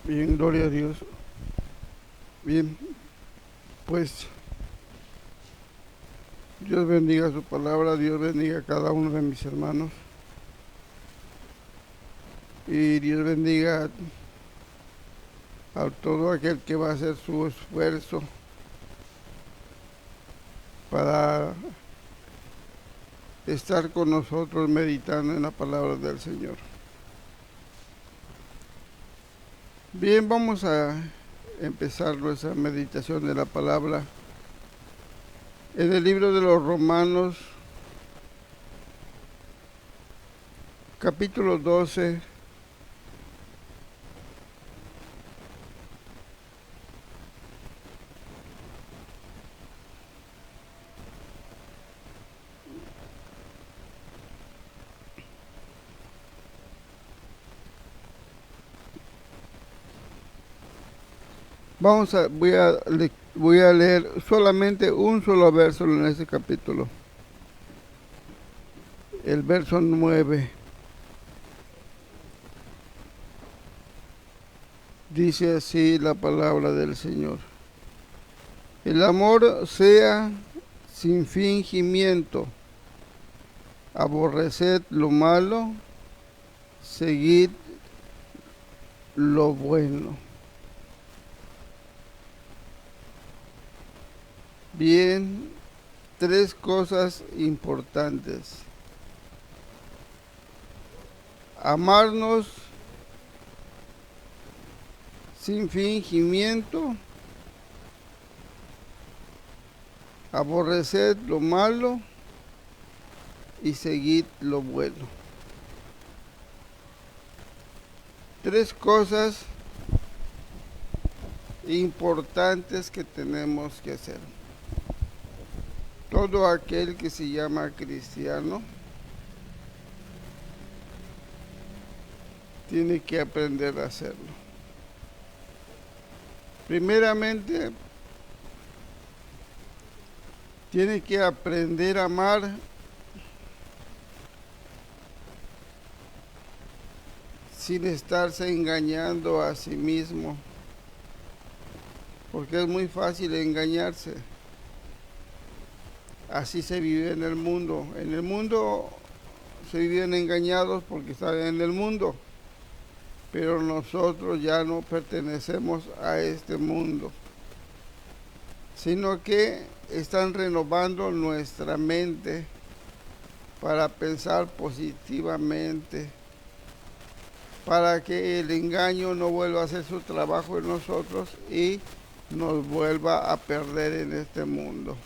Bien, gloria a Dios. Bien, pues Dios bendiga su palabra, Dios bendiga a cada uno de mis hermanos y Dios bendiga a todo aquel que va a hacer su esfuerzo para estar con nosotros meditando en la palabra del Señor. Bien, vamos a empezar nuestra meditación de la palabra en el libro de los Romanos, capítulo 12. Voy a leer solamente un solo verso en este capítulo, el verso 9. Dice así la palabra del Señor: el amor sea sin fingimiento, aborreced lo malo, seguid lo bueno. Bien, tres cosas importantes: amarnos sin fingimiento, aborreced lo malo y seguid lo bueno. Tres cosas importantes que tenemos que hacer. Todo aquel que se llama cristiano tiene que aprender a hacerlo. Primeramente, tiene que aprender a amar sin estarse engañando a sí mismo, porque es muy fácil engañarse. Así se vive en el mundo. En el mundo se viven engañados porque están en el mundo, pero nosotros ya no pertenecemos a este mundo, sino que están renovando nuestra mente para pensar positivamente, para que el engaño no vuelva a hacer su trabajo en nosotros y nos vuelva a perder en este mundo.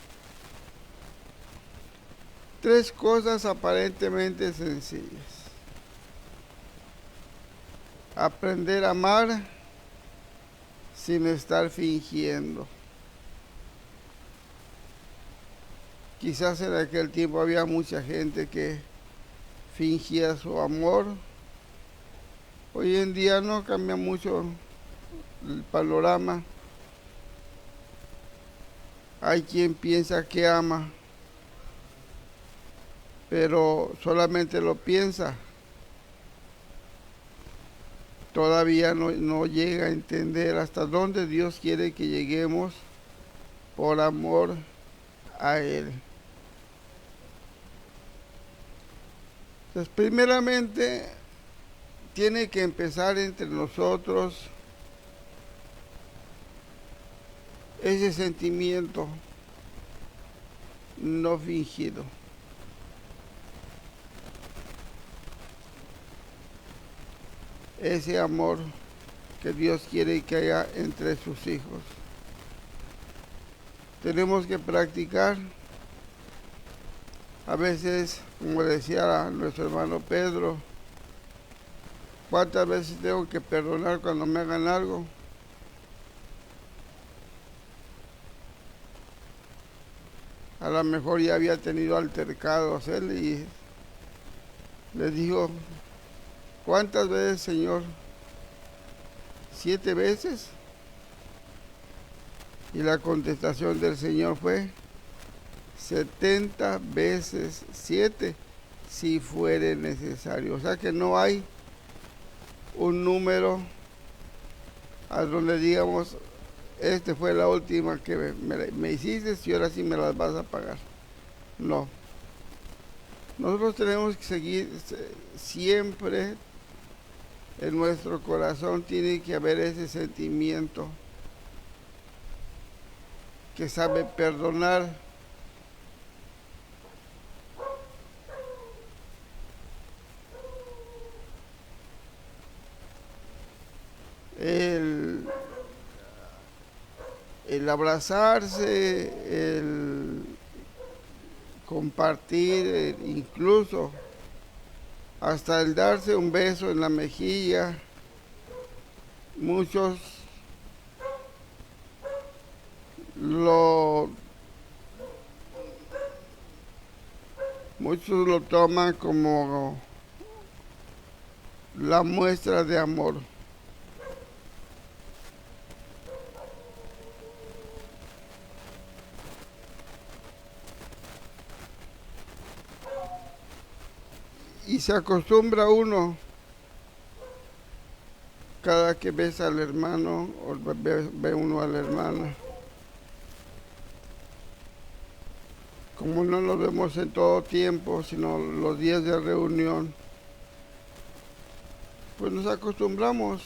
Tres cosas aparentemente sencillas: aprender a amar sin estar fingiendo. Quizás en aquel tiempo había mucha gente que fingía su amor. Hoy en día no cambia mucho el panorama. Hay quien piensa que ama, pero solamente lo piensa. Todavía no llega a entender hasta dónde Dios quiere que lleguemos por amor a Él. Entonces, primeramente, tiene que empezar entre nosotros ese sentimiento no fingido. Ese amor que Dios quiere que haya entre sus hijos. Tenemos que practicar. A veces, como decía nuestro hermano Pedro, ¿cuántas veces tengo que perdonar cuando me hagan algo? A lo mejor ya había tenido altercados él y le dijo: ¿cuántas veces, Señor? 7 veces. Y la contestación del Señor fue: 70 veces 7, si fuere necesario. O sea que no hay un número a donde digamos, esta fue la última que me hiciste y ahora sí me las vas a pagar. No. Nosotros tenemos que seguir siempre en nuestro corazón, tiene que haber ese sentimiento que sabe perdonar. El abrazarse, el compartir, incluso hasta el darse un beso en la mejilla. Muchos lo toman como la muestra de amor. Y se acostumbra uno cada que ves al hermano o ve uno a la hermana. Como no lo vemos en todo tiempo, sino los días de reunión, pues nos acostumbramos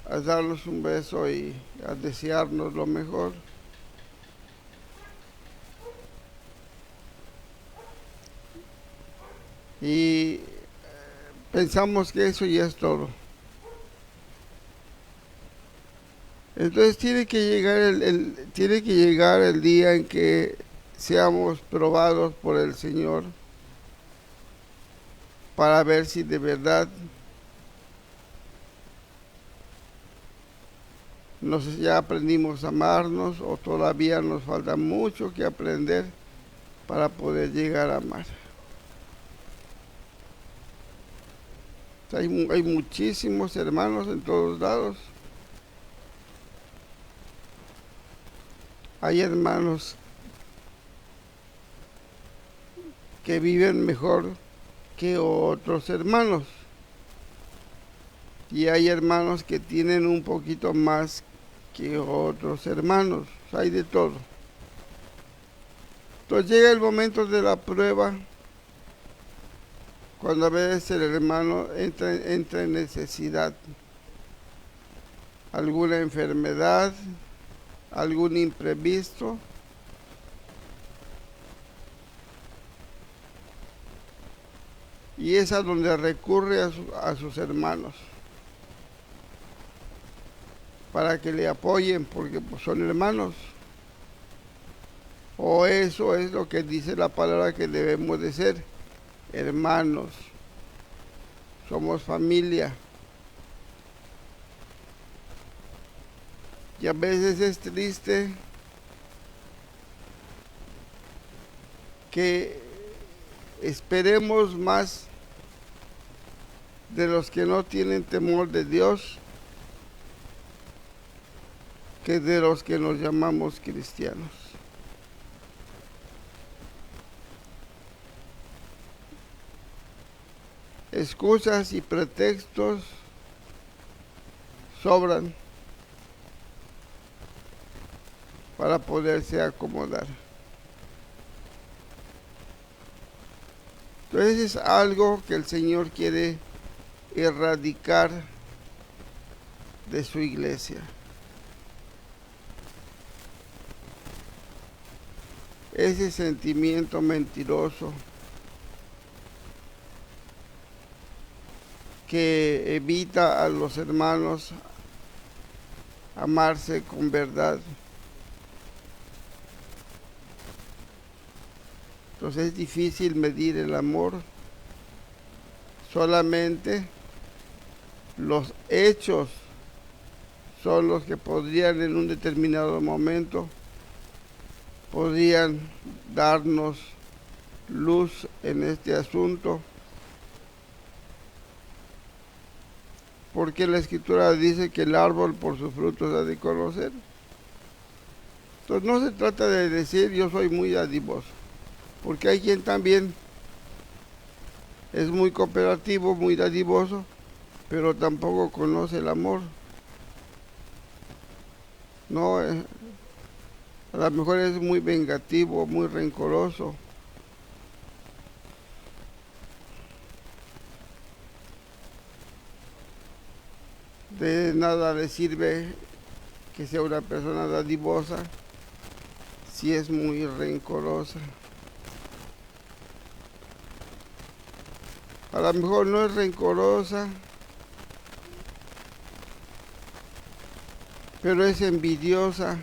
a darnos un beso y a desearnos lo mejor. Y pensamos que eso ya es todo. Entonces tiene que llegar el día en que seamos probados por el Señor para ver si de verdad ya aprendimos a amarnos o todavía nos falta mucho que aprender para poder llegar a amar. Hay muchísimos hermanos en todos lados. Hay hermanos que viven mejor que otros hermanos. Y hay hermanos que tienen un poquito más que otros hermanos. Hay de todo. Entonces llega el momento de la prueba, cuando a veces el hermano entra en necesidad, alguna enfermedad, algún imprevisto. Y es a donde recurre a sus hermanos para que le apoyen, porque pues, son hermanos. O eso es lo que dice la palabra que debemos de ser, hermanos. Somos familia. Y a veces es triste que esperemos más de los que no tienen temor de Dios que de los que nos llamamos cristianos. Excusas y pretextos sobran para poderse acomodar. Entonces es algo que el Señor quiere erradicar de su iglesia. Ese sentimiento mentiroso que evita a los hermanos amarse con verdad. Entonces es difícil medir el amor. Solamente los hechos son los que podrían en un determinado momento darnos luz en este asunto. Porque la Escritura dice que el árbol por sus frutos ha de conocer. Entonces no se trata de decir yo soy muy dadivoso, porque hay quien también es muy cooperativo, muy dadivoso, pero tampoco conoce el amor. No, a lo mejor es muy vengativo, muy rencoroso. De nada le sirve que sea una persona dadivosa si es muy rencorosa. A lo mejor no es rencorosa, pero es envidiosa.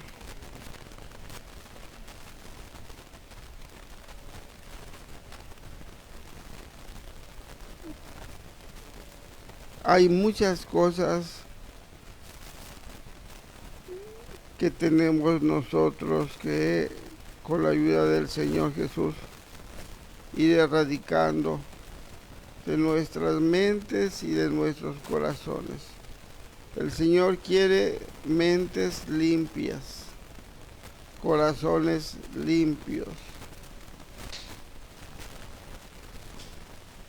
Hay muchas cosas que tenemos nosotros que con la ayuda del Señor Jesús ir erradicando de nuestras mentes y de nuestros corazones. El Señor quiere mentes limpias, corazones limpios.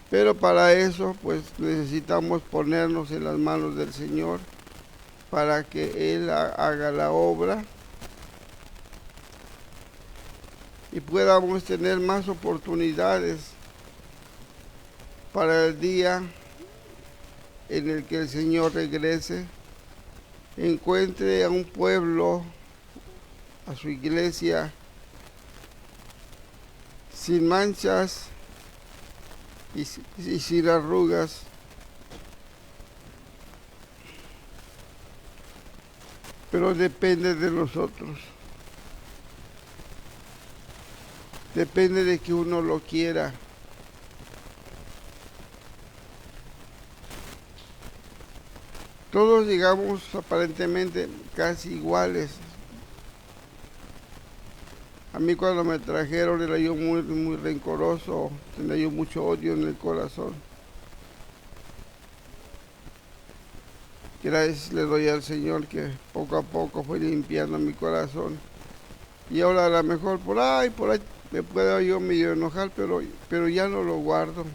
Pero para eso pues necesitamos ponernos en las manos del Señor para que Él haga la obra y podamos tener más oportunidades para el día en el que el Señor regrese, encuentre a un pueblo, a su iglesia, sin manchas y sin arrugas. Pero depende de nosotros. Depende de que uno lo quiera. Todos llegamos aparentemente casi iguales. A mí cuando me trajeron era yo muy rencoroso, tenía yo mucho odio en el corazón. Gracias le doy al Señor que poco a poco fue limpiando mi corazón. Y ahora a lo mejor por ahí me puedo yo medio enojar, pero ya no lo guardo.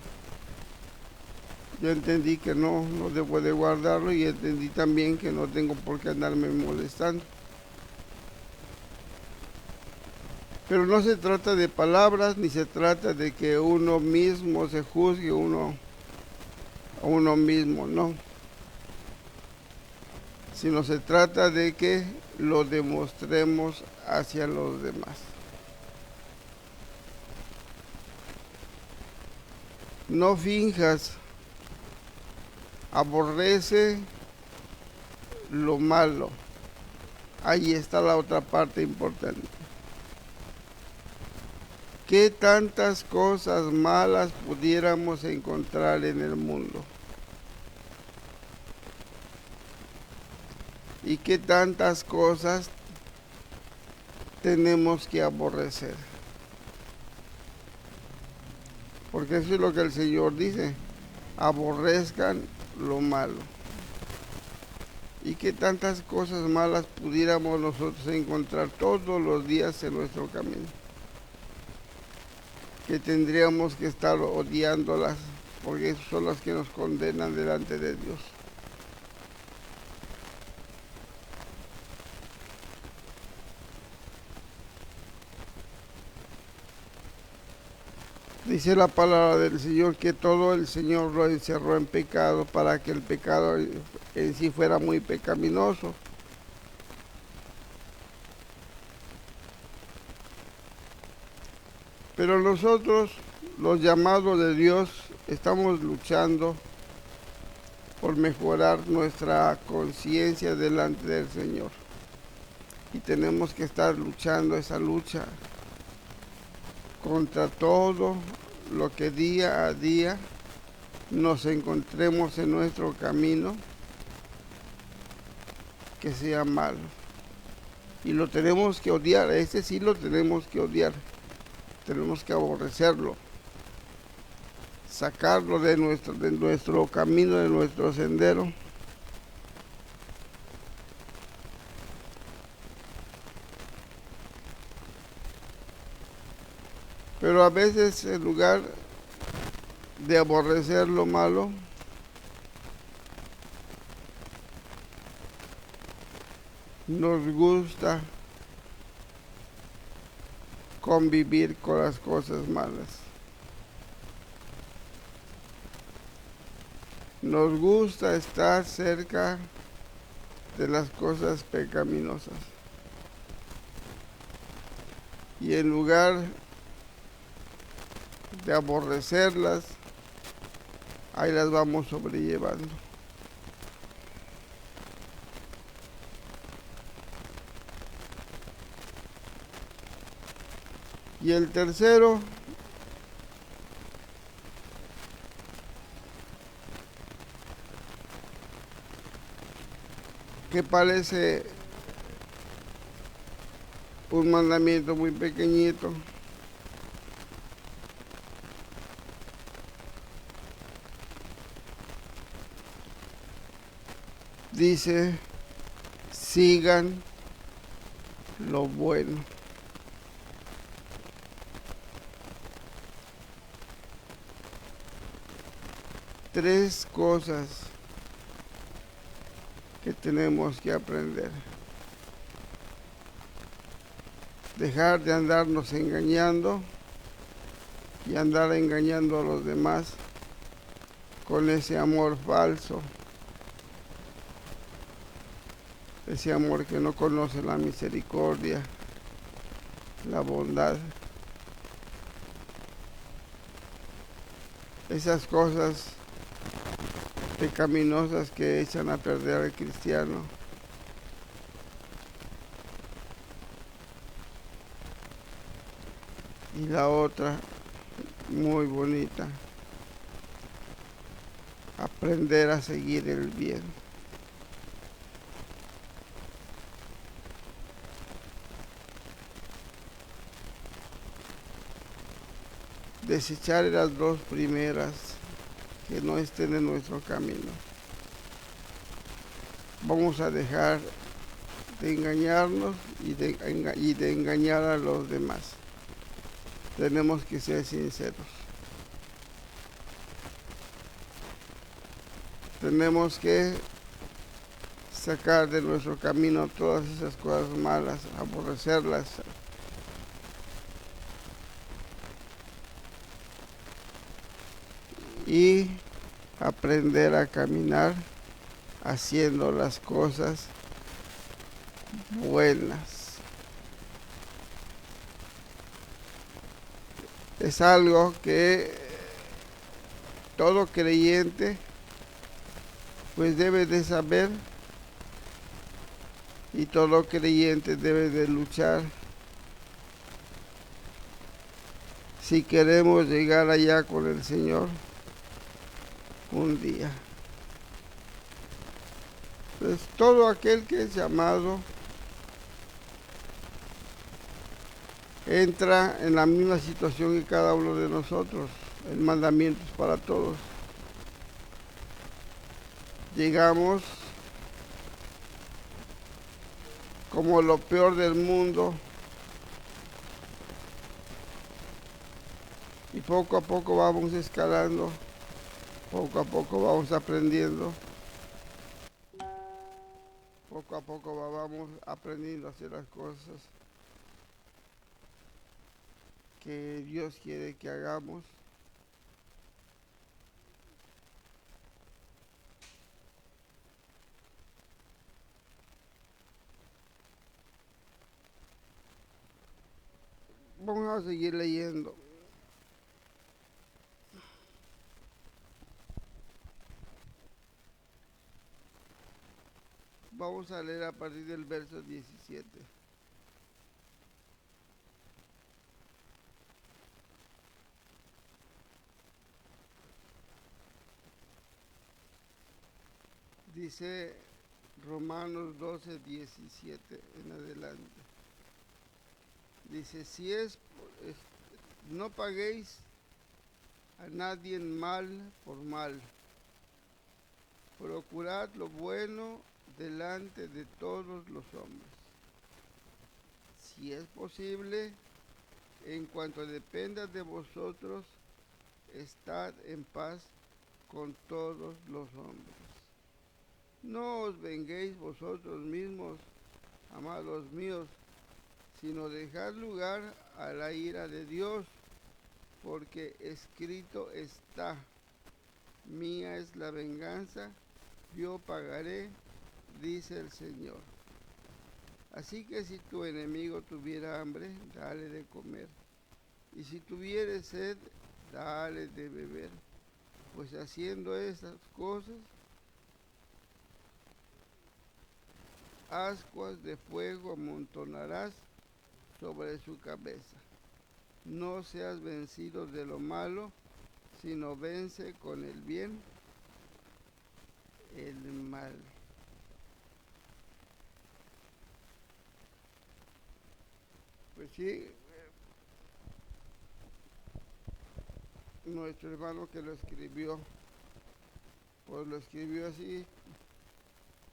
Yo entendí que no debo de guardarlo y entendí también que no tengo por qué andarme molestando. Pero no se trata de palabras, ni se trata de que uno mismo se juzgue a uno mismo, no. Sino se trata de que lo demostremos hacia los demás. No finjas, aborrece lo malo. Ahí está la otra parte importante. ¿Qué tantas cosas malas pudiéramos encontrar en el mundo? ¿Y qué tantas cosas tenemos que aborrecer? Porque eso es lo que el Señor dice, aborrezcan lo malo. ¿Y qué tantas cosas malas pudiéramos nosotros encontrar todos los días en nuestro camino? Que tendríamos que estar odiándolas, porque esas son las que nos condenan delante de Dios. Dice la palabra del Señor que todo el Señor lo encerró en pecado para que el pecado en sí fuera muy pecaminoso. Pero nosotros, los llamados de Dios, estamos luchando por mejorar nuestra conciencia delante del Señor. Y tenemos que estar luchando esa lucha contra todo lo que día a día nos encontremos en nuestro camino que sea malo. Y lo tenemos que odiar, ese sí lo tenemos que odiar. Tenemos que aborrecerlo, sacarlo de nuestro camino, de nuestro sendero. Pero a veces en lugar de aborrecer lo malo, nos gusta convivir con las cosas malas. Nos gusta estar cerca de las cosas pecaminosas. Y en lugar de aborrecerlas, ahí las vamos sobrellevando. Y el tercero, que parece un mandamiento muy pequeñito, dice: sigan lo bueno. Tres cosas que tenemos que aprender. Dejar de andarnos engañando y andar engañando a los demás con ese amor falso, ese amor que no conoce la misericordia, la bondad. Esas cosas pecaminosas que echan a perder al cristiano. Y la otra, muy bonita, aprender a seguir el bien. Desechar las dos primeras que no estén en nuestro camino. Vamos a dejar de engañarnos y de engañar a los demás. Tenemos que ser sinceros. Tenemos que sacar de nuestro camino todas esas cosas malas, aborrecerlas. Y aprender a caminar haciendo las cosas buenas. Es algo que todo creyente pues debe de saber, y todo creyente debe de luchar si queremos llegar allá con el Señor un día. Pues todo aquel que es llamado entra en la misma situación que cada uno de nosotros. El mandamiento es para todos. Llegamos como lo peor del mundo y poco a poco vamos escalando, poco a poco vamos aprendiendo, poco a poco vamos aprendiendo a hacer las cosas que Dios quiere que hagamos. Vamos a seguir leyendo. Vamos a leer a partir del verso 17. Dice Romanos 12, 17 en adelante. Dice: no paguéis a nadie mal por mal. Procurad lo bueno delante de todos los hombres. Si es posible, en cuanto dependa de vosotros, estad en paz con todos los hombres. No os venguéis vosotros mismos, amados míos, sino dejad lugar a la ira de Dios, porque escrito está, mía es la venganza, yo pagaré, dice el Señor. Así que si tu enemigo tuviera hambre, dale de comer, y si tuviere sed, dale de beber, pues haciendo esas cosas, ascuas de fuego amontonarás sobre su cabeza. No seas vencido de lo malo, sino vence con el bien el mal. Pues sí, nuestro hermano que lo escribió, pues lo escribió así,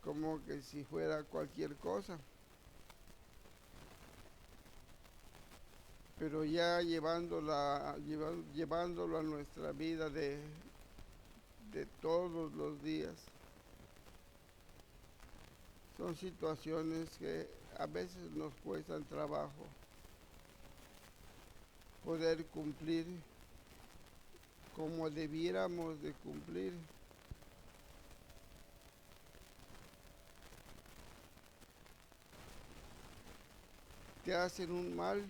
como que si fuera cualquier cosa. Pero ya llevándolo a nuestra vida de todos los días. Son situaciones que a veces nos cuestan trabajo poder cumplir como debiéramos de cumplir. Te hacen un mal,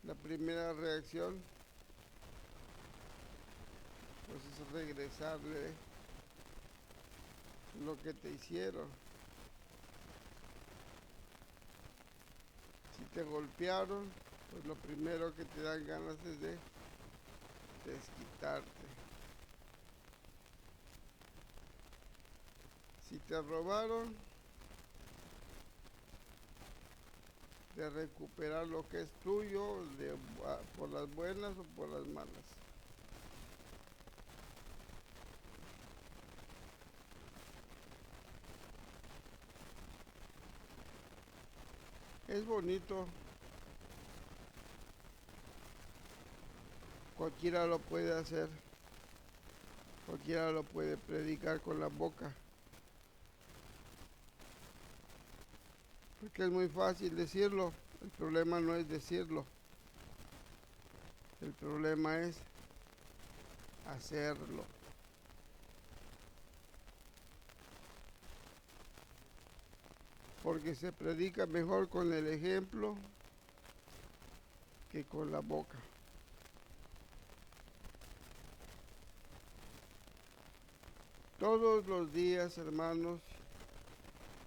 la primera reacción pues es regresarle lo que te hicieron. Si te golpearon, pues lo primero que te dan ganas es de desquitarte. Si te robaron, de recuperar lo que es tuyo, por las buenas o por las malas. Es bonito, cualquiera lo puede hacer, cualquiera lo puede predicar con la boca, porque es muy fácil decirlo. El problema no es decirlo, el problema es hacerlo. Porque se predica mejor con el ejemplo que con la boca. Todos los días, hermanos,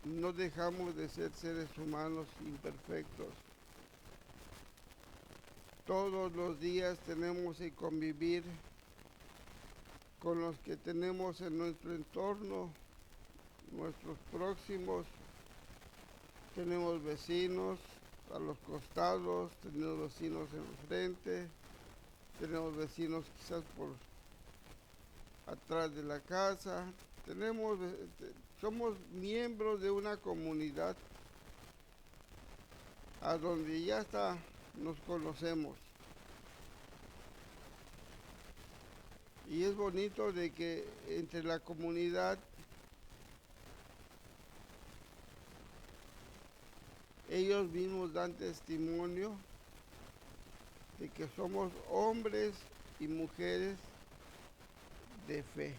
no dejamos de ser seres humanos imperfectos. Todos los días tenemos que convivir con los que tenemos en nuestro entorno, nuestros próximos. Tenemos vecinos a los costados, tenemos vecinos enfrente, tenemos vecinos quizás por atrás de la casa. Somos miembros de una comunidad a donde ya está, nos conocemos. Y es bonito de que entre la comunidad ellos mismos dan testimonio de que somos hombres y mujeres de fe.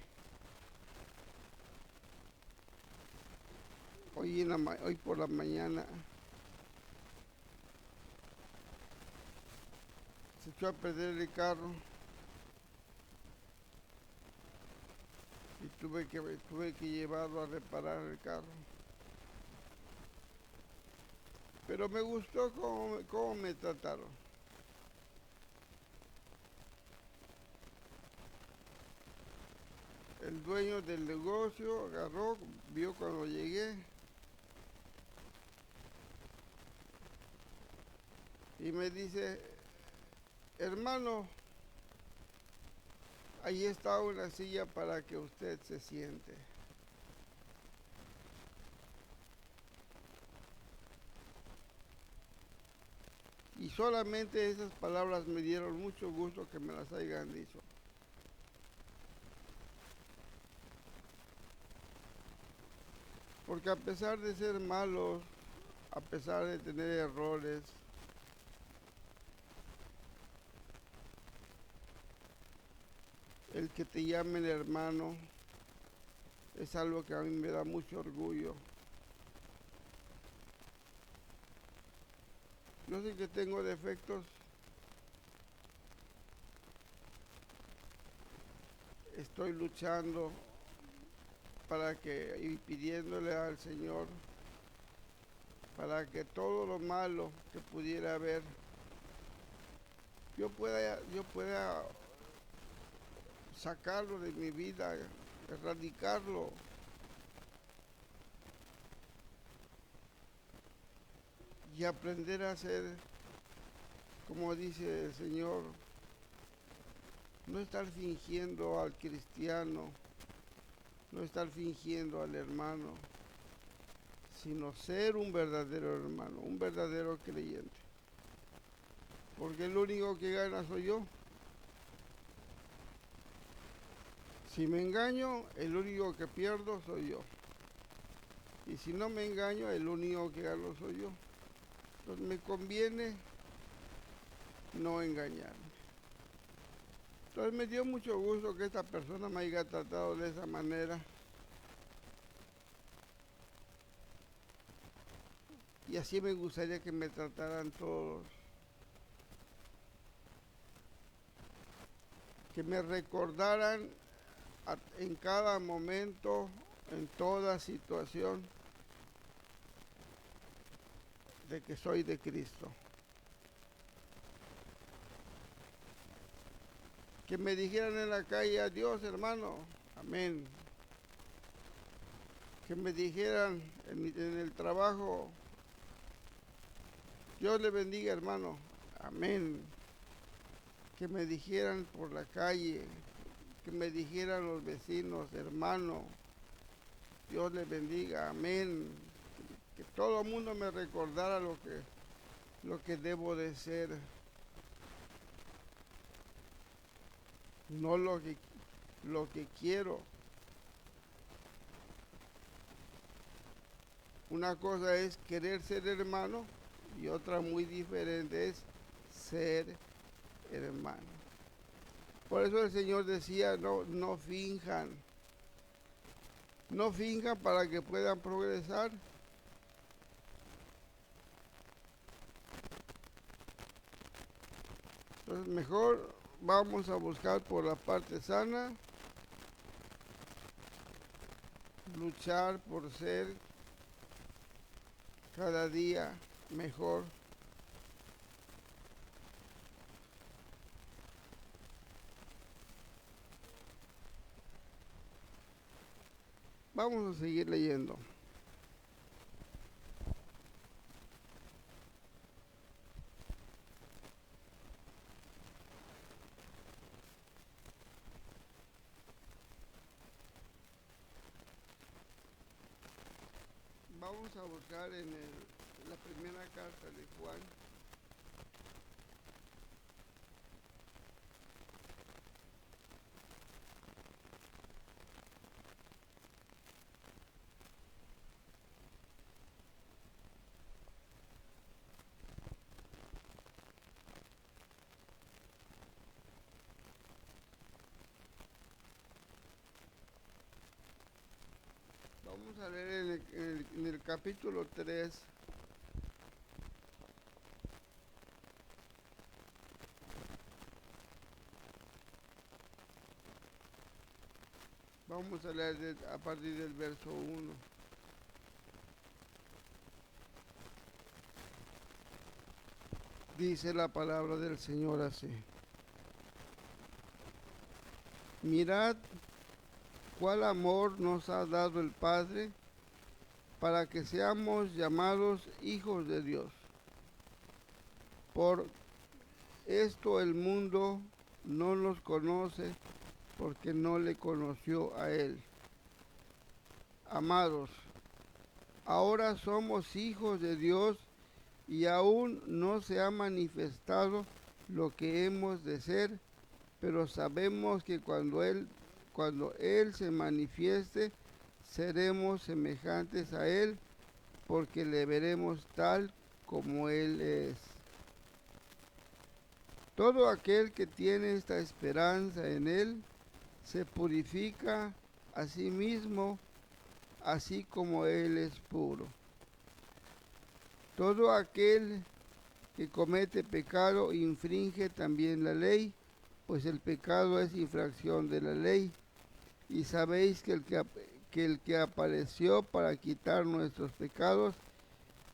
Hoy por la mañana se echó a perder el carro y tuve que llevarlo a reparar el carro. Pero me gustó cómo me trataron. El dueño del negocio agarró, vio cuando llegué y me dice: hermano, ahí está una silla para que usted se siente. Y solamente esas palabras me dieron mucho gusto que me las hayan dicho. Porque a pesar de ser malos, a pesar de tener errores, el que te llamen hermano es algo que a mí me da mucho orgullo. Yo sé que tengo defectos, estoy luchando y pidiéndole al Señor para que todo lo malo que pudiera haber, yo pueda sacarlo de mi vida, erradicarlo. Y aprender a ser, como dice el Señor, no estar fingiendo al cristiano, no estar fingiendo al hermano, sino ser un verdadero hermano, un verdadero creyente. Porque el único que gana soy yo. Si me engaño, el único que pierdo soy yo. Y si no me engaño, el único que gano soy yo. Entonces me conviene no engañarme. Entonces me dio mucho gusto que esta persona me haya tratado de esa manera. Y así me gustaría que me trataran todos. Que me recordaran en cada momento, en toda situación, de que soy de Cristo. Que me dijeran en la calle, adiós hermano, amén. Que me dijeran en el trabajo, Dios le bendiga hermano, amén. Que me dijeran por la calle, que me dijeran los vecinos, hermano, Dios le bendiga, amén. Que todo el mundo me recordara lo que debo de ser, no lo que quiero. Una cosa es querer ser hermano y otra muy diferente es ser hermano. Por eso el Señor decía, no finjan. No finjan para que puedan progresar. Entonces mejor vamos a buscar por la parte sana, luchar por ser cada día mejor. Vamos a seguir leyendo. Vamos a buscar en la primera carta de Juan. Vamos a leer en el capítulo 3. Vamos a leer a partir del verso 1. Dice la palabra del Señor así. Mirad cuál amor nos ha dado el Padre para que seamos llamados hijos de Dios. Por esto el mundo no nos conoce porque no le conoció a Él. Amados, ahora somos hijos de Dios y aún no se ha manifestado lo que hemos de ser, pero sabemos que cuando Él se manifieste, seremos semejantes a Él, porque le veremos tal como Él es. Todo aquel que tiene esta esperanza en Él se purifica a sí mismo, así como Él es puro. Todo aquel que comete pecado infringe también la ley, pues el pecado es infracción de la ley. Y sabéis que el que apareció para quitar nuestros pecados,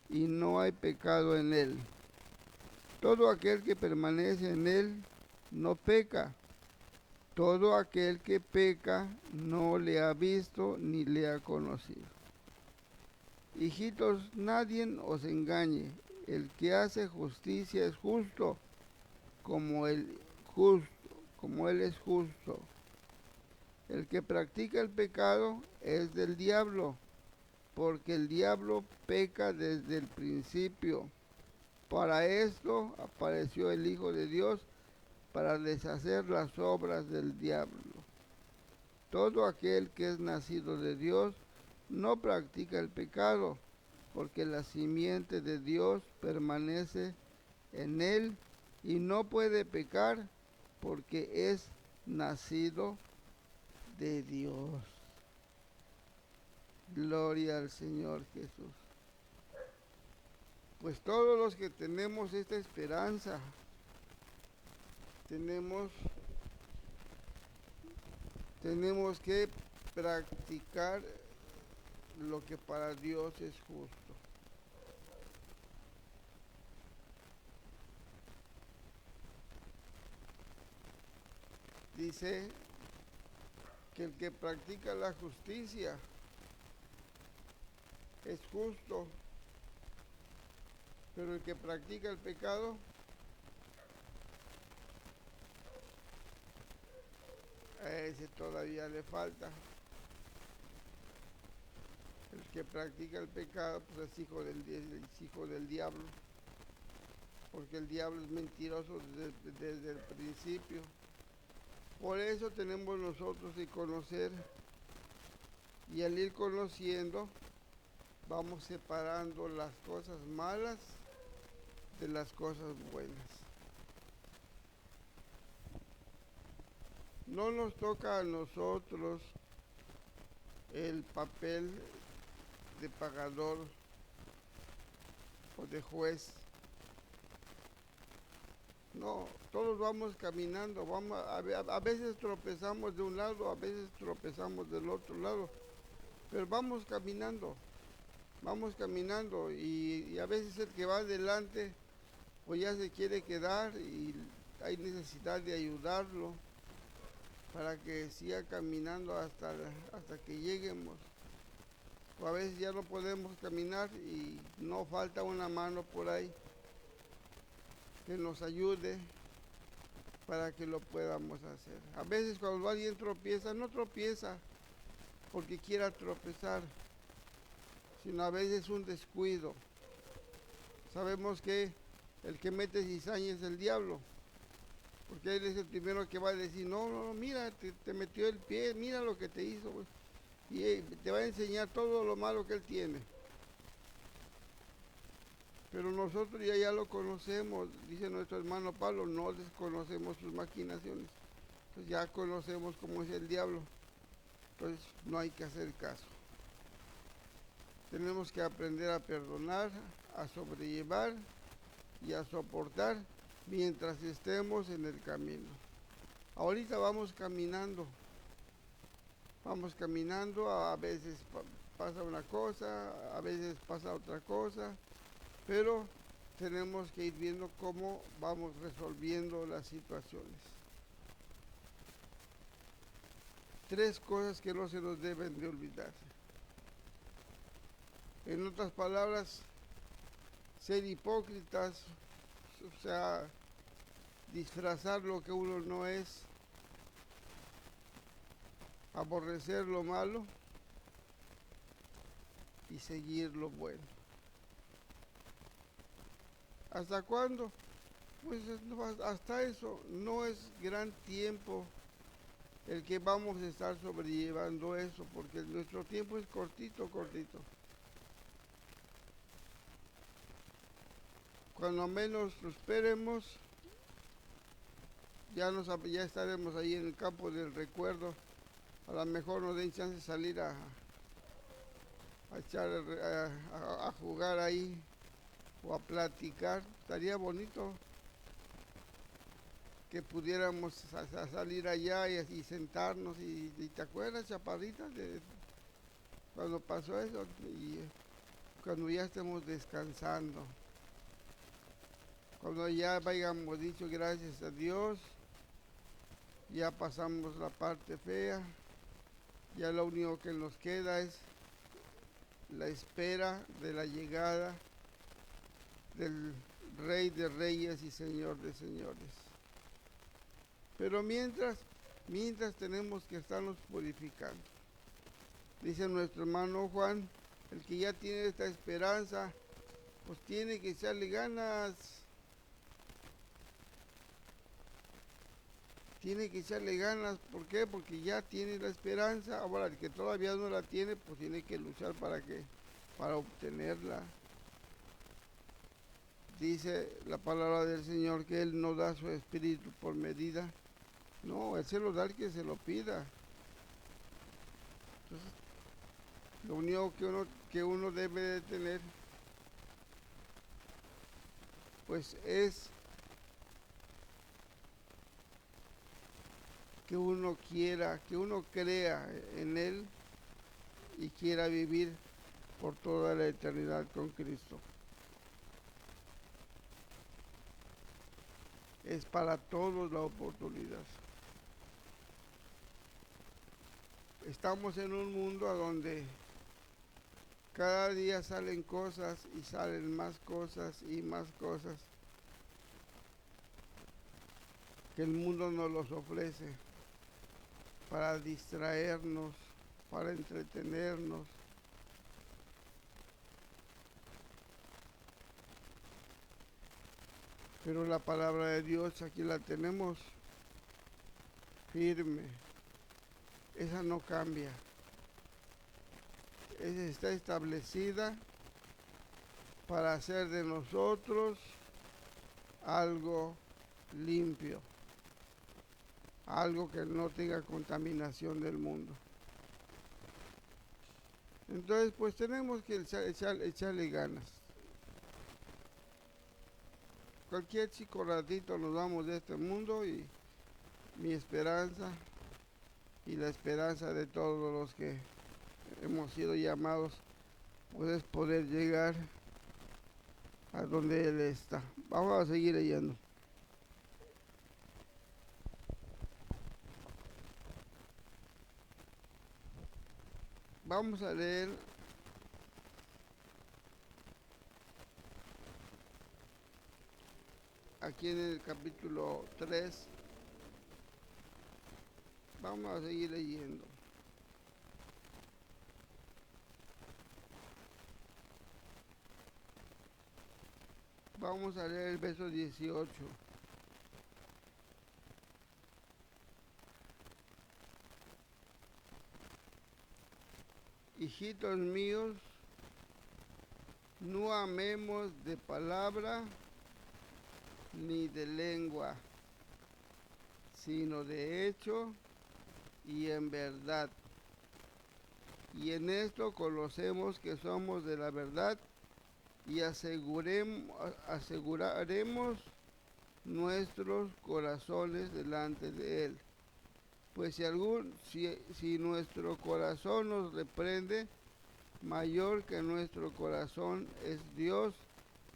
y no hay pecado en él. Todo aquel que permanece en él no peca. Todo aquel que peca no le ha visto ni le ha conocido. Hijitos, nadie os engañe. El que hace justicia es justo, como él es justo. El que practica el pecado es del diablo, porque el diablo peca desde el principio. Para esto apareció el Hijo de Dios, para deshacer las obras del diablo. Todo aquel que es nacido de Dios no practica el pecado, porque la simiente de Dios permanece en él y no puede pecar, porque es nacido de Dios. Gloria al Señor Jesús. Pues todos los que tenemos esta esperanza, tenemos que practicar lo que para Dios es justo. Dice que el que practica la justicia es justo, pero el que practica el pecado a ese todavía le falta. El que practica el pecado pues es hijo del diablo, porque el diablo es mentiroso desde el principio. Por eso tenemos nosotros que conocer, y al ir conociendo vamos separando las cosas malas de las cosas buenas. No nos toca a nosotros el papel de pagador o de juez. No, todos vamos caminando, a veces tropezamos de un lado, a veces tropezamos del otro lado, pero vamos caminando y a veces el que va adelante pues ya se quiere quedar y hay necesidad de ayudarlo para que siga caminando hasta que lleguemos. O a veces ya no podemos caminar y no falta una mano por ahí que nos ayude para que lo podamos hacer. A veces cuando alguien tropieza, no tropieza porque quiera tropezar, sino a veces un descuido. Sabemos que el que mete cizaña es el diablo, porque él es el primero que va a decir, no, mira, te metió el pie, mira lo que te hizo, pues. Y te va a enseñar todo lo malo que él tiene. Pero nosotros ya lo conocemos, dice nuestro hermano Pablo, no desconocemos sus maquinaciones. Entonces ya conocemos cómo es el diablo. Entonces no hay que hacer caso. Tenemos que aprender a perdonar, a sobrellevar y a soportar mientras estemos en el camino. Ahorita vamos caminando, a veces pasa una cosa, a veces pasa otra cosa, pero tenemos que ir viendo cómo vamos resolviendo las situaciones. 3 cosas que no se nos deben de olvidar. En otras palabras, ser hipócritas, o sea, disfrazar lo que uno no es, aborrecer lo malo y seguir lo bueno. ¿Hasta cuándo? Pues hasta eso. No es gran tiempo el que vamos a estar sobrellevando eso, porque nuestro tiempo es cortito, cortito. Cuando menos lo esperemos, ya estaremos ahí en el campo del recuerdo. A lo mejor nos den chance de salir a jugar ahí o a platicar. Estaría bonito que pudiéramos salir allá y sentarnos. Y ¿te acuerdas, chaparrita, de cuando pasó eso? Y cuando ya estemos descansando, cuando ya hayamos dicho gracias a Dios, ya pasamos la parte fea, ya lo único que nos queda es la espera de la llegada del Rey de Reyes y Señor de Señores. Pero mientras tenemos que estarnos purificando. Dice nuestro hermano Juan, el que ya tiene esta esperanza, pues tiene que echarle ganas. Tiene que echarle ganas, ¿por qué? Porque ya tiene la esperanza. Ahora, el que todavía no la tiene, pues tiene que luchar para obtenerla. Dice la palabra del Señor que Él no da su espíritu por medida. No, Él se lo da al que se lo pida. Entonces, lo único que uno debe de tener, pues es que uno quiera, que uno crea en Él y quiera vivir por toda la eternidad con Cristo. Es para todos la oportunidad. Estamos en un mundo a donde cada día salen cosas y salen más cosas y más cosas que el mundo nos los ofrece para distraernos, para entretenernos. Pero la palabra de Dios aquí la tenemos firme. Esa no cambia. Esa está establecida para hacer de nosotros algo limpio, algo que no tenga contaminación del mundo. Entonces, pues tenemos que echarle ganas. Cualquier chico ratito nos vamos de este mundo y mi esperanza y la esperanza de todos los que hemos sido llamados, pues es poder llegar a donde Él está. Vamos a seguir leyendo. Vamos a leer aquí en el capítulo 3. Vamos a seguir leyendo. Vamos a leer el verso 18. Hijitos míos, no amemos de palabra ni de lengua, sino de hecho y en verdad. Y en esto conocemos que somos de la verdad y aseguraremos nuestros corazones delante de Él. Pues si nuestro corazón nos reprende, mayor que nuestro corazón es Dios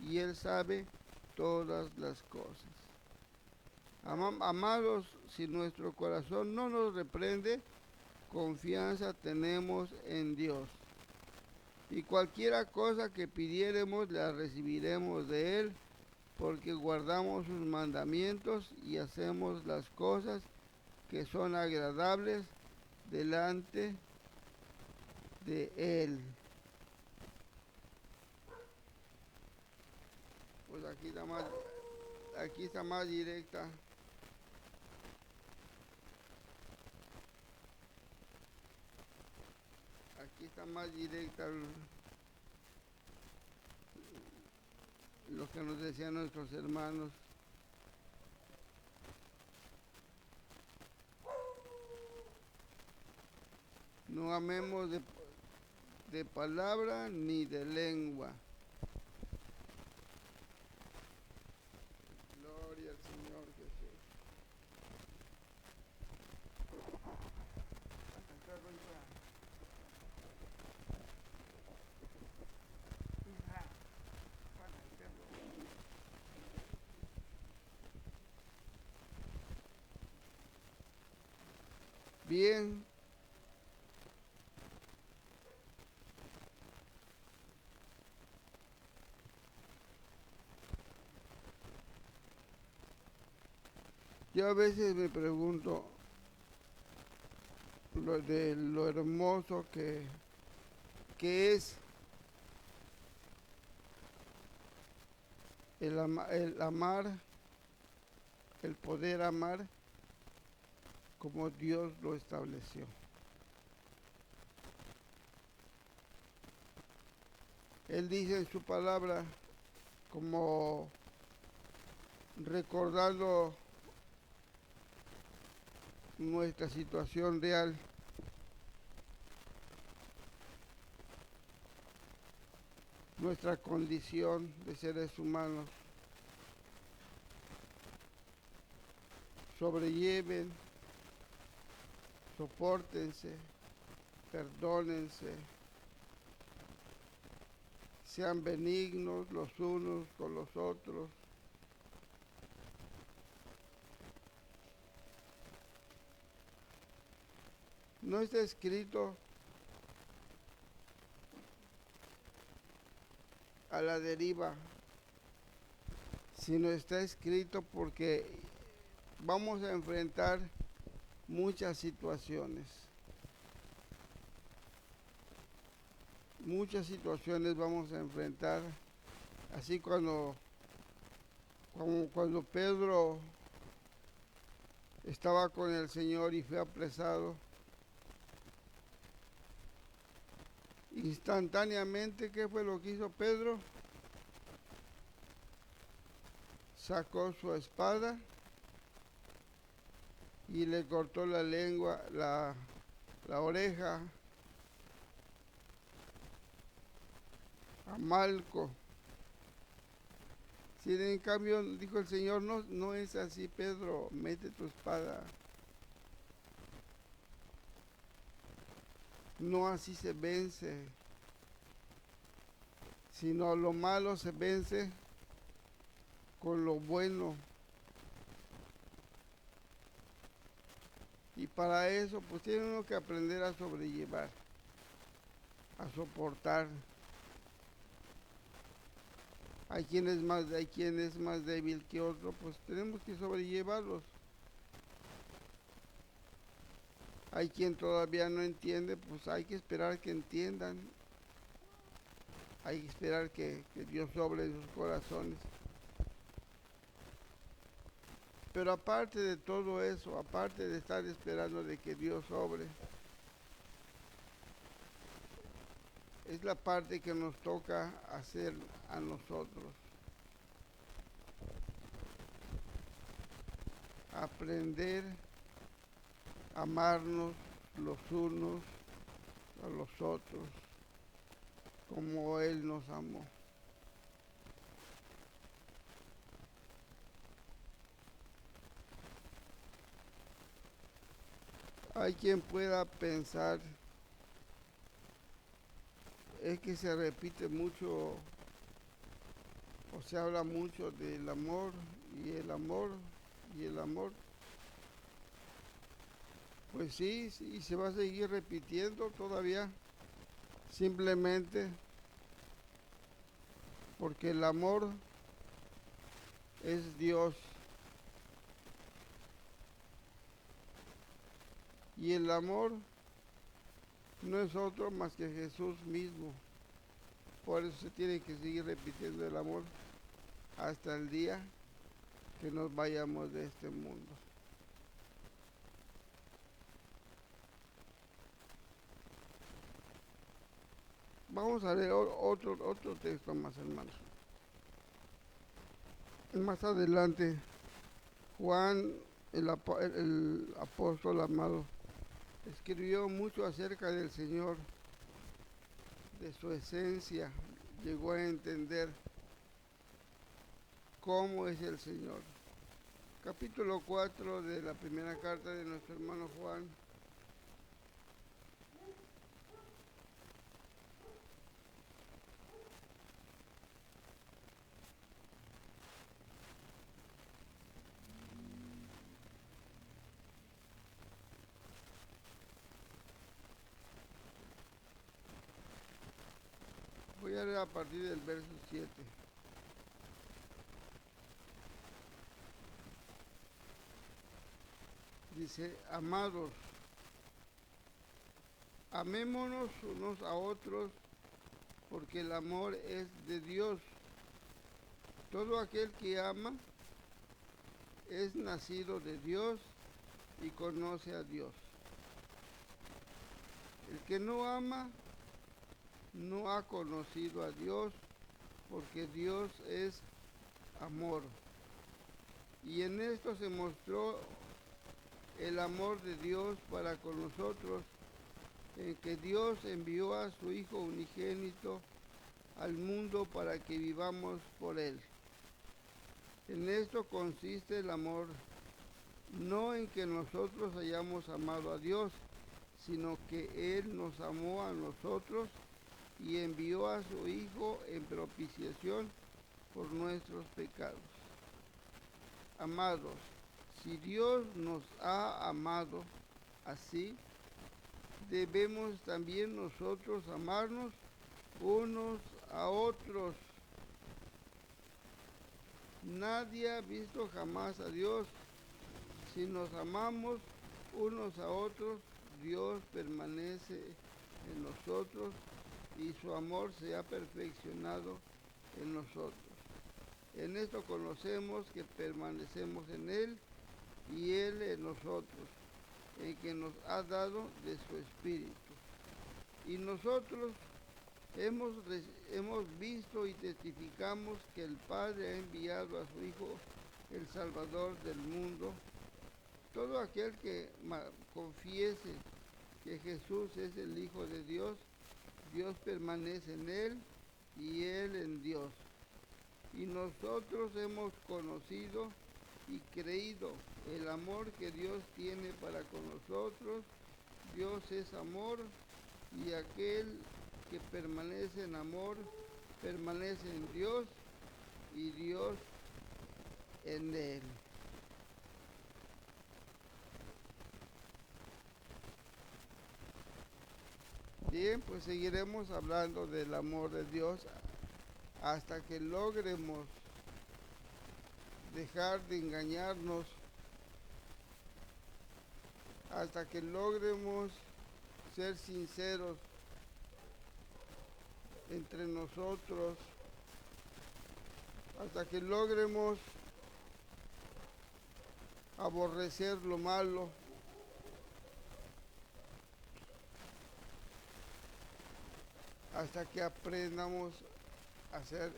y Él sabe todas las cosas. Amados, si nuestro corazón no nos reprende, confianza tenemos en Dios. Y cualquiera cosa que pidiéremos la recibiremos de Él, porque guardamos sus mandamientos y hacemos las cosas que son agradables delante de Él. Pues aquí está más directa. respuesta más directa lo que nos decían nuestros hermanos. No amemos de palabra ni de lengua. Gloria al Señor Jesús. Bien. Yo a veces me pregunto lo hermoso que es el amar, el poder amar como Dios lo estableció. Él dice en su palabra, como recordando nuestra situación real, nuestra condición de seres humanos. Sobrelleven, sopórtense, perdónense, sean benignos los unos con los otros. No está escrito a la deriva, sino está escrito porque vamos a enfrentar muchas situaciones. Muchas situaciones vamos a enfrentar. Así cuando Pedro estaba con el Señor y fue apresado, instantáneamente, ¿qué fue lo que hizo Pedro? Sacó su espada y le cortó la lengua, la oreja a Malco. Si en cambio dijo el Señor, no es así, Pedro, mete tu espada. No así se vence, sino lo malo se vence con lo bueno. Y para eso pues tiene uno que aprender a sobrellevar, a soportar. Hay quien es más débil que otro, pues tenemos que sobrellevarlos. Hay quien todavía no entiende, pues hay que esperar que entiendan. Hay que esperar que Dios obre en sus corazones. Pero aparte de todo eso, aparte de estar esperando de que Dios obre, es la parte que nos toca hacer a nosotros. Aprender a amarnos los unos a los otros como Él nos amó. Hay quien pueda pensar, es que se repite mucho o se habla mucho del amor y el amor y el amor. Pues sí, y se va a seguir repitiendo todavía, simplemente porque el amor es Dios. Y el amor no es otro más que Jesús mismo. Por eso se tiene que seguir repitiendo el amor hasta el día que nos vayamos de este mundo. Vamos a leer otro texto más, hermanos. Más adelante, Juan, el apóstol amado, escribió mucho acerca del Señor, de su esencia. Llegó a entender cómo es el Señor. Capítulo 4 de la primera carta de nuestro hermano Juan. Voy a leer a partir del verso 7. Dice: amados, amémonos unos a otros, porque el amor es de Dios. Todo aquel que ama es nacido de Dios y conoce a Dios. El que no ama no ha conocido a Dios, porque Dios es amor. Y en esto se mostró el amor de Dios para con nosotros, en que Dios envió a su Hijo unigénito al mundo para que vivamos por Él. En esto consiste el amor, no en que nosotros hayamos amado a Dios, sino que Él nos amó a nosotros y envió a su Hijo en propiciación por nuestros pecados. Amados, si Dios nos ha amado así, debemos también nosotros amarnos unos a otros. Nadie ha visto jamás a Dios. Si nos amamos unos a otros, Dios permanece en nosotros y su amor se ha perfeccionado en nosotros. En esto conocemos que permanecemos en Él y Él en nosotros, en que nos ha dado de su Espíritu. Y nosotros hemos visto y testificamos que el Padre ha enviado a su Hijo, el Salvador del mundo. Todo aquel que confiese que Jesús es el Hijo de Dios, Dios permanece en Él y Él en Dios. Y nosotros hemos conocido y creído el amor que Dios tiene para con nosotros. Dios es amor, y aquel que permanece en amor permanece en Dios y Dios en él. Bien, pues seguiremos hablando del amor de Dios hasta que logremos dejar de engañarnos, hasta que logremos ser sinceros entre nosotros, hasta que logremos aborrecer lo malo, hasta que aprendamos a hacer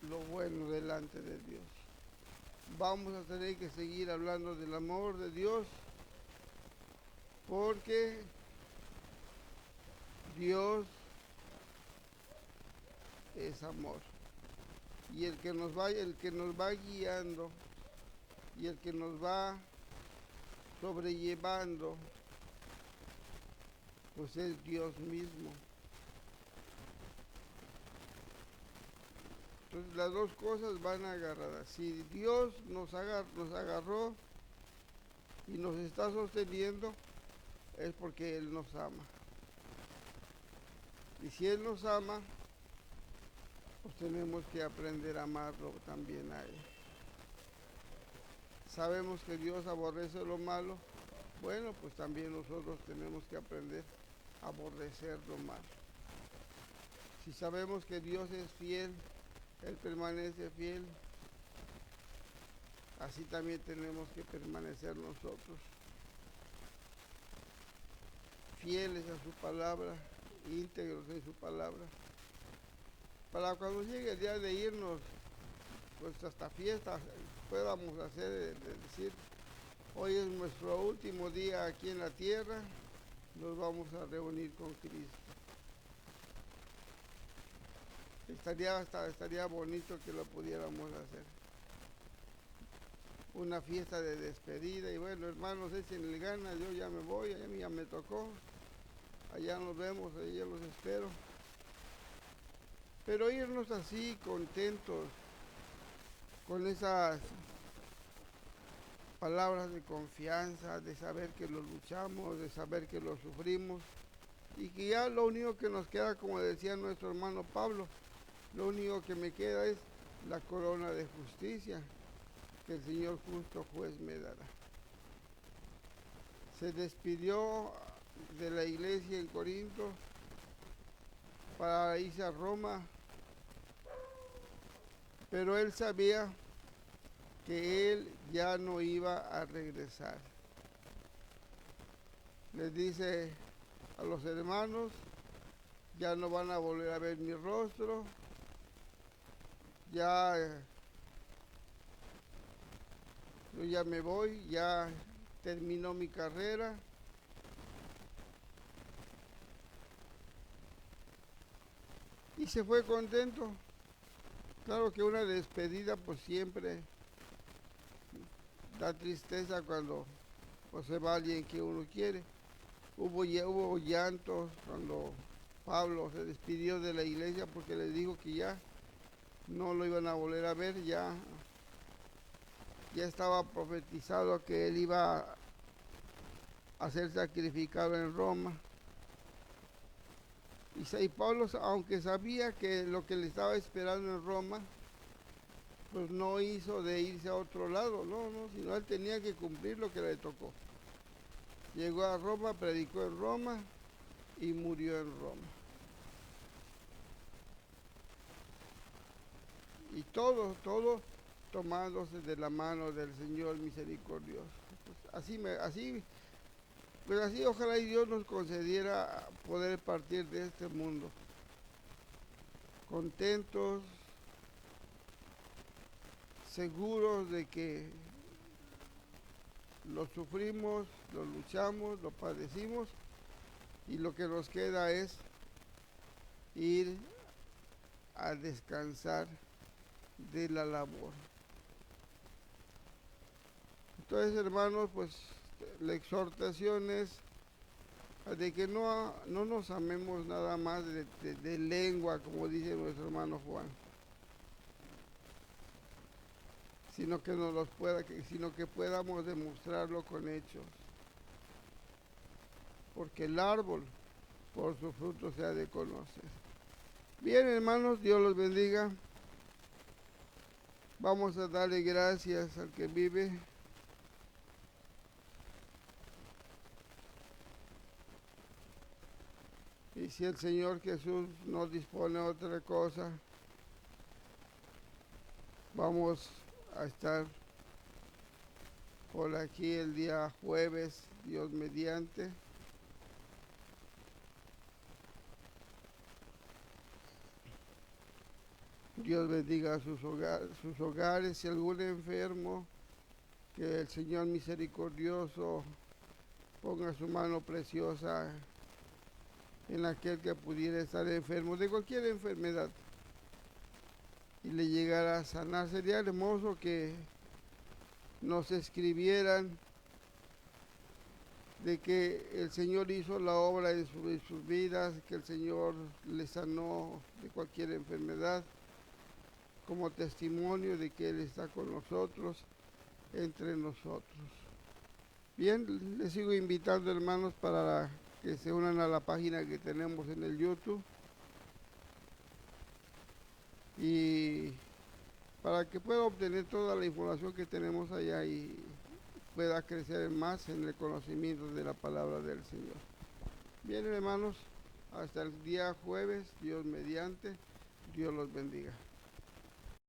lo bueno delante de Dios. Vamos a tener que seguir hablando del amor de Dios, porque Dios es amor. Y el que nos va guiando y el que nos va sobrellevando, pues es Dios mismo. Entonces las dos cosas van agarradas. Si Dios nos agarró y nos está sosteniendo, es porque Él nos ama. Y si Él nos ama, pues tenemos que aprender a amarlo también a Él. Sabemos que Dios aborrece lo malo. Bueno, pues también nosotros tenemos que aprender a aborrecer lo malo. Si sabemos que Dios es fiel, Él permanece fiel, así también tenemos que permanecer nosotros, fieles a su palabra, íntegros en su palabra. Para cuando llegue el día de irnos, pues hasta fiestas podamos hacer, de decir, hoy es nuestro último día aquí en la tierra, nos vamos a reunir con Cristo. Estaría bonito que lo pudiéramos hacer. Una fiesta de despedida y bueno, hermanos, échenle ganas, yo ya me voy, a mí ya me tocó. Allá nos vemos, allá los espero. Pero irnos así, contentos, con esas palabras de confianza, de saber que lo luchamos, de saber que lo sufrimos, y que ya lo único que nos queda, como decía nuestro hermano Pablo, lo único que me queda es la corona de justicia que el Señor justo juez me dará. Se despidió de la iglesia en Corinto para irse a Roma, pero él sabía que él ya no iba a regresar. Les dice a los hermanos, ya no van a volver a ver mi rostro, ya yo ya me voy, ya terminó mi carrera. Y se fue contento. Claro que una despedida pues siempre da tristeza cuando pues, se va alguien que uno quiere. Hubo llantos cuando Pablo se despidió de la iglesia porque les dijo que ya no lo iban a volver a ver, ya estaba profetizado que él iba a ser sacrificado en Roma. Y Pablo, aunque sabía que lo que le estaba esperando en Roma, pues no hizo de irse a otro lado, no, sino él tenía que cumplir lo que le tocó. Llegó a Roma, predicó en Roma y murió en Roma. Y todo tomándose de la mano del Señor misericordioso. Pues así ojalá y Dios nos concediera poder partir de este mundo contentos, seguros de que lo sufrimos, lo luchamos, lo padecimos y lo que nos queda es ir a descansar de la labor. Entonces, hermanos, pues la exhortación es de que no nos amemos nada más de lengua, como dice nuestro hermano Juan, sino que podamos demostrarlo con hechos. Porque el árbol por su fruto se ha de conocer. Bien, hermanos, Dios los bendiga. Vamos a darle gracias al que vive. Y si el Señor Jesús nos dispone otra cosa, vamos a estar por aquí el día jueves, Dios mediante. Dios bendiga sus hogares. Si algún enfermo, que el Señor misericordioso ponga su mano preciosa en aquel que pudiera estar enfermo de cualquier enfermedad y le llegara a sanar. Sería hermoso que nos escribieran de que el Señor hizo la obra en sus vidas, que el Señor les sanó de cualquier enfermedad, como testimonio de que Él está con nosotros, entre nosotros. Bien, les sigo invitando, hermanos, para que se unan a la página que tenemos en el YouTube y para que pueda obtener toda la información que tenemos allá y pueda crecer más en el conocimiento de la palabra del Señor. Bien, hermanos, hasta el día jueves, Dios mediante, Dios los bendiga.